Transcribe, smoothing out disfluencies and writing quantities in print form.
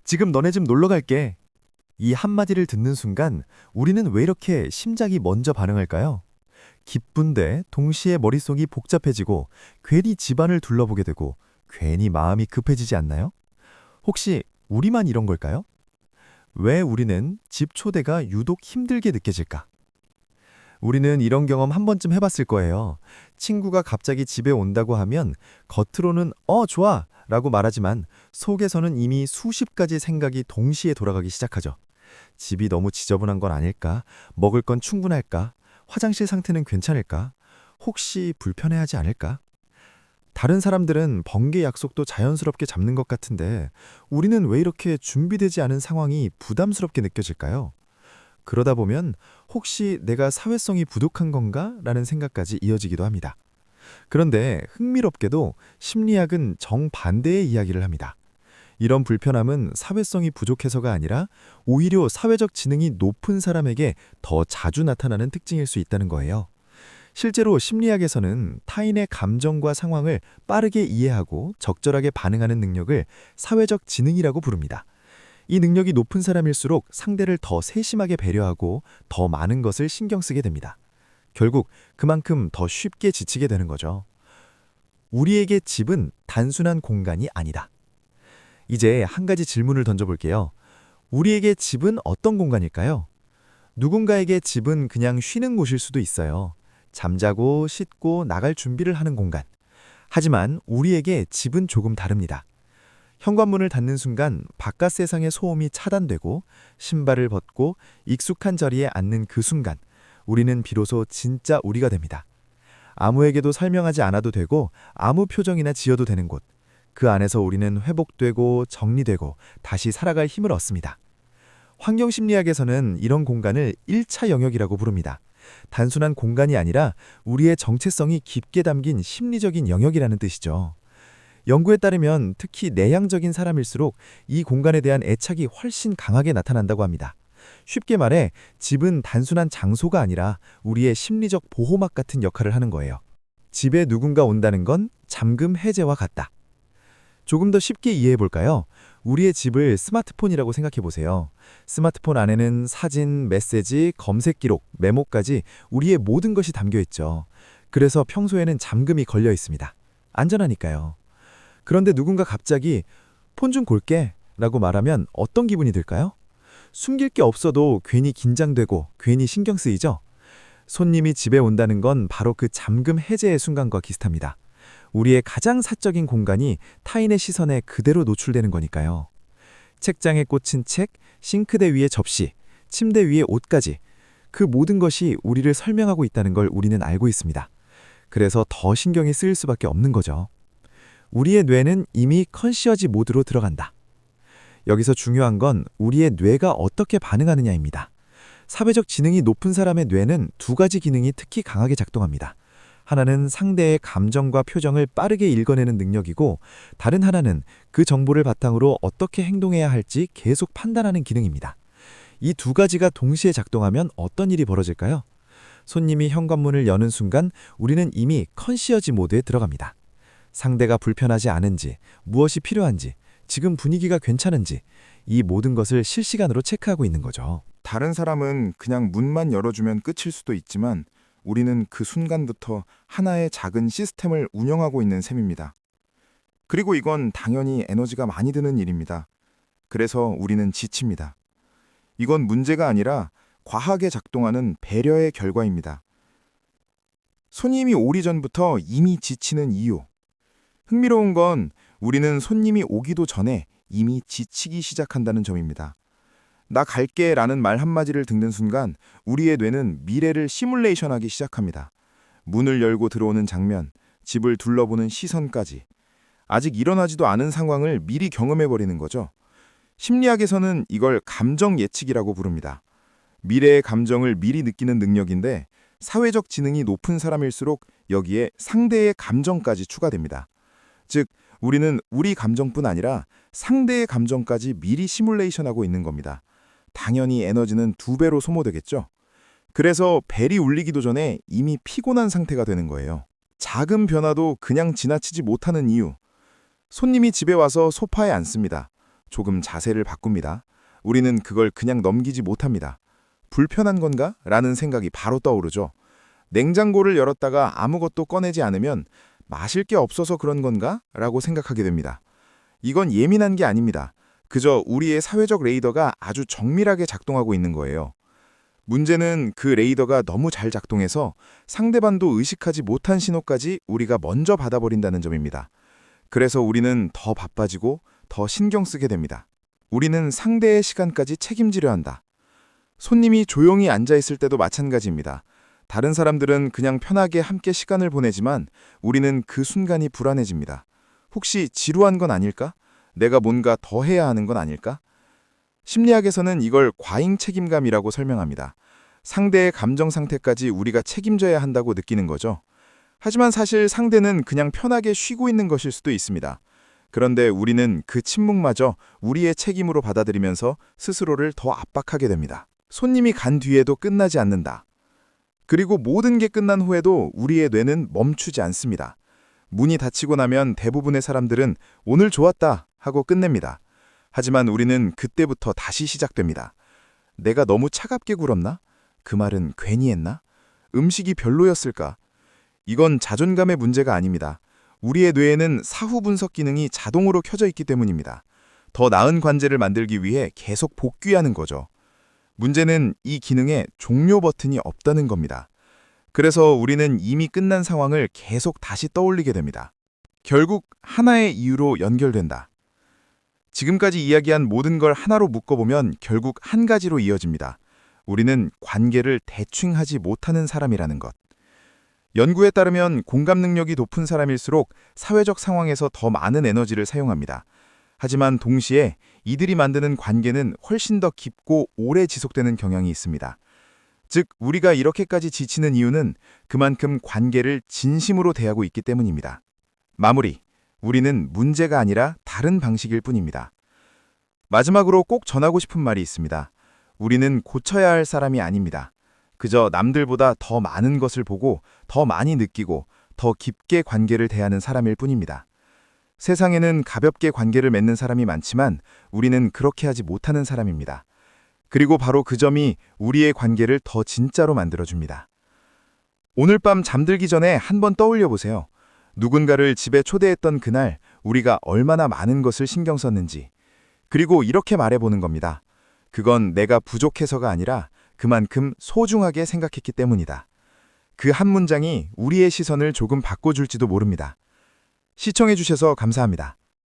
지금 너네 집 놀러 갈게. 이 한마디를 듣는 순간 우리는 왜 이렇게 심장이 먼저 반응할까요? 기쁜데 동시에 머릿속이 복잡해지고 괜히 집안을 둘러보게 되고 괜히 마음이 급해지지 않나요? 혹시 우리만 이런 걸까요? 왜 우리는 집 초대가 유독 힘들게 느껴질까? 우리는 이런 경험 한 번쯤 해봤을 거예요. 친구가 갑자기 집에 온다고 하면 겉으로는 좋아 라고 말하지만 속에서는 이미 수십 가지 생각이 동시에 돌아가기 시작하죠. 집이 너무 지저분한 건 아닐까? 먹을 건 충분할까? 화장실 상태는 괜찮을까? 혹시 불편해하지 않을까? 다른 사람들은 번개 약속도 자연스럽게 잡는 것 같은데 우리는 왜 이렇게 준비되지 않은 상황이 부담스럽게 느껴질까요? 그러다 보면 혹시 내가 사회성이 부족한 건가? 라는 생각까지 이어지기도 합니다. 그런데 흥미롭게도 심리학은 정반대의 이야기를 합니다. 이런 불편함은 사회성이 부족해서가 아니라 오히려 사회적 지능이 높은 사람에게 더 자주 나타나는 특징일 수 있다는 거예요. 실제로 심리학에서는 타인의 감정과 상황을 빠르게 이해하고 적절하게 반응하는 능력을 사회적 지능이라고 부릅니다. 이 능력이 높은 사람일수록 상대를 더 세심하게 배려하고 더 많은 것을 신경 쓰게 됩니다. 결국 그만큼 더 쉽게 지치게 되는 거죠. 우리에게 집은 단순한 공간이 아니다. 이제 한 가지 질문을 던져볼게요. 우리에게 집은 어떤 공간일까요? 누군가에게 집은 그냥 쉬는 곳일 수도 있어요. 잠자고 씻고 나갈 준비를 하는 공간. 하지만 우리에게 집은 조금 다릅니다. 현관문을 닫는 순간 바깥 세상의 소음이 차단되고 신발을 벗고 익숙한 자리에 앉는 그 순간 우리는 비로소 진짜 우리가 됩니다. 아무에게도 설명하지 않아도 되고 아무 표정이나 지어도 되는 곳. 그 안에서 우리는 회복되고 정리되고 다시 살아갈 힘을 얻습니다. 환경심리학에서는 이런 공간을 1차 영역이라고 부릅니다. 단순한 공간이 아니라 우리의 정체성이 깊게 담긴 심리적인 영역이라는 뜻이죠. 연구에 따르면 특히 내향적인 사람일수록 이 공간에 대한 애착이 훨씬 강하게 나타난다고 합니다. 쉽게 말해 집은 단순한 장소가 아니라 우리의 심리적 보호막 같은 역할을 하는 거예요. 집에 누군가 온다는 건 잠금 해제와 같다. 조금 더 쉽게 이해해 볼까요? 우리의 집을 스마트폰이라고 생각해 보세요. 스마트폰 안에는 사진, 메시지, 검색 기록, 메모까지 우리의 모든 것이 담겨 있죠. 그래서 평소에는 잠금이 걸려 있습니다. 안전하니까요. 그런데 누군가 갑자기 폰 좀 볼게 라고 말하면 어떤 기분이 들까요? 숨길 게 없어도 괜히 긴장되고 괜히 신경 쓰이죠? 손님이 집에 온다는 건 바로 그 잠금 해제의 순간과 비슷합니다. 우리의 가장 사적인 공간이 타인의 시선에 그대로 노출되는 거니까요. 책장에 꽂힌 책, 싱크대 위에 접시, 침대 위에 옷까지 그 모든 것이 우리를 설명하고 있다는 걸 우리는 알고 있습니다. 그래서 더 신경이 쓰일 수밖에 없는 거죠. 우리의 뇌는 이미 컨시어지 모드로 들어간다. 여기서 중요한 건 우리의 뇌가 어떻게 반응하느냐입니다. 사회적 지능이 높은 사람의 뇌는 두 가지 기능이 특히 강하게 작동합니다. 하나는 상대의 감정과 표정을 빠르게 읽어내는 능력이고 다른 하나는 그 정보를 바탕으로 어떻게 행동해야 할지 계속 판단하는 기능입니다. 이 두 가지가 동시에 작동하면 어떤 일이 벌어질까요? 손님이 현관문을 여는 순간 우리는 이미 컨시어지 모드에 들어갑니다. 상대가 불편하지 않은지, 무엇이 필요한지, 지금 분위기가 괜찮은지 이 모든 것을 실시간으로 체크하고 있는 거죠. 다른 사람은 그냥 문만 열어주면 끝일 수도 있지만 우리는 그 순간부터 하나의 작은 시스템을 운영하고 있는 셈입니다. 그리고 이건 당연히 에너지가 많이 드는 일입니다. 그래서 우리는 지칩니다. 이건 문제가 아니라 과하게 작동하는 배려의 결과입니다. 손님이 오기 전부터 이미 지치는 이유. 흥미로운 건 우리는 손님이 오기도 전에 이미 지치기 시작한다는 점입니다. 나 갈게 라는 말 한마디를 듣는 순간 우리의 뇌는 미래를 시뮬레이션하기 시작합니다. 문을 열고 들어오는 장면, 집을 둘러보는 시선까지. 아직 일어나지도 않은 상황을 미리 경험해버리는 거죠. 심리학에서는 이걸 감정 예측이라고 부릅니다. 미래의 감정을 미리 느끼는 능력인데 사회적 지능이 높은 사람일수록 여기에 상대의 감정까지 추가됩니다. 즉, 우리는 우리 감정뿐 아니라 상대의 감정까지 미리 시뮬레이션하고 있는 겁니다. 당연히 에너지는 2배로 소모되겠죠. 그래서 벨이 울리기도 전에 이미 피곤한 상태가 되는 거예요. 작은 변화도 그냥 지나치지 못하는 이유. 손님이 집에 와서 소파에 앉습니다. 조금 자세를 바꿉니다. 우리는 그걸 그냥 넘기지 못합니다. 불편한 건가? 라는 생각이 바로 떠오르죠. 냉장고를 열었다가 아무것도 꺼내지 않으면 마실 게 없어서 그런 건가? 라고 생각하게 됩니다. 이건 예민한 게 아닙니다. 그저 우리의 사회적 레이더가 아주 정밀하게 작동하고 있는 거예요. 문제는 그 레이더가 너무 잘 작동해서 상대방도 의식하지 못한 신호까지 우리가 먼저 받아버린다는 점입니다. 그래서 우리는 더 바빠지고 더 신경 쓰게 됩니다. 우리는 상대의 시간까지 책임지려 한다. 손님이 조용히 앉아있을 때도 마찬가지입니다. 다른 사람들은 그냥 편하게 함께 시간을 보내지만 우리는 그 순간이 불안해집니다. 혹시 지루한 건 아닐까? 내가 뭔가 더 해야 하는 건 아닐까? 심리학에서는 이걸 과잉 책임감이라고 설명합니다. 상대의 감정 상태까지 우리가 책임져야 한다고 느끼는 거죠. 하지만 사실 상대는 그냥 편하게 쉬고 있는 것일 수도 있습니다. 그런데 우리는 그 침묵마저 우리의 책임으로 받아들이면서 스스로를 더 압박하게 됩니다. 손님이 간 뒤에도 끝나지 않는다. 그리고 모든 게 끝난 후에도 우리의 뇌는 멈추지 않습니다. 문이 닫히고 나면 대부분의 사람들은 오늘 좋았다 하고 끝냅니다. 하지만 우리는 그때부터 다시 시작됩니다. 내가 너무 차갑게 굴었나? 그 말은 괜히 했나? 음식이 별로였을까? 이건 자존감의 문제가 아닙니다. 우리의 뇌에는 사후 분석 기능이 자동으로 켜져 있기 때문입니다. 더 나은 관계를 만들기 위해 계속 복귀하는 거죠. 문제는 이 기능에 종료 버튼이 없다는 겁니다. 그래서 우리는 이미 끝난 상황을 계속 다시 떠올리게 됩니다. 결국 하나의 이유로 연결된다. 지금까지 이야기한 모든 걸 하나로 묶어보면 결국 한 가지로 이어집니다. 우리는 관계를 대충 하지 못하는 사람이라는 것. 연구에 따르면 공감 능력이 높은 사람일수록 사회적 상황에서 더 많은 에너지를 사용합니다. 하지만 동시에 이들이 만드는 관계는 훨씬 더 깊고 오래 지속되는 경향이 있습니다. 즉, 우리가 이렇게까지 지치는 이유는 그만큼 관계를 진심으로 대하고 있기 때문입니다. 마무리. 우리는 문제가 아니라 다른 방식일 뿐입니다. 마지막으로 꼭 전하고 싶은 말이 있습니다. 우리는 고쳐야 할 사람이 아닙니다. 그저 남들보다 더 많은 것을 보고 더 많이 느끼고 더 깊게 관계를 대하는 사람일 뿐입니다. 세상에는 가볍게 관계를 맺는 사람이 많지만 우리는 그렇게 하지 못하는 사람입니다. 그리고 바로 그 점이 우리의 관계를 더 진짜로 만들어줍니다. 오늘 밤 잠들기 전에 한번 떠올려 보세요. 누군가를 집에 초대했던 그날 우리가 얼마나 많은 것을 신경 썼는지. 그리고 이렇게 말해보는 겁니다. 그건 내가 부족해서가 아니라 그만큼 소중하게 생각했기 때문이다. 그 한 문장이 우리의 시선을 조금 바꿔줄지도 모릅니다. 시청해주셔서 감사합니다.